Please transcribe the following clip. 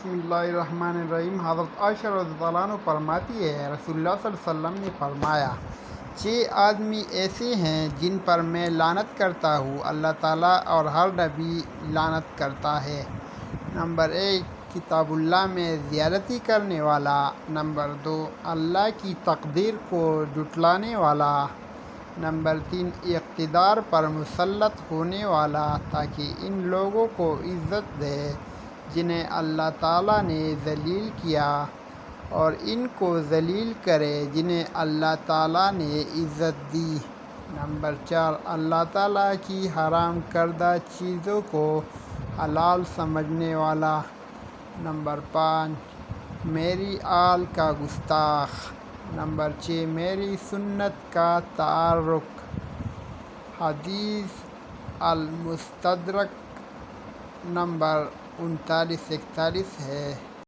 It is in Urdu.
بسم اللہ الرحمن الرحیم۔ حضرت عائشہ رضی اللہ عنہ فرماتی ہے، رسول اللہ صلی اللہ علیہ وسلم نے فرمایا، 6 آدمی ایسے ہیں جن پر میں لعنت کرتا ہوں، اللہ تعالیٰ اور ہر نبی لعنت کرتا ہے۔ نمبر 1، کتاب اللہ میں زیادتی کرنے والا۔ نمبر 2، اللہ کی تقدیر کو جھٹلانے والا۔ نمبر 3، اقتدار پر مسلط ہونے والا تاکہ ان لوگوں کو عزت دے جنہیں اللہ تعالیٰ نے ذلیل کیا، اور ان کو ذلیل کرے جنہیں اللہ تعالیٰ نے عزت دی۔ نمبر 4، اللہ تعالیٰ کی حرام کردہ چیزوں کو حلال سمجھنے والا۔ نمبر 5، میری آل کا گستاخ۔ نمبر 6، میری سنت کا تارک۔ حدیث المستدرک نمبر 3941 ہے۔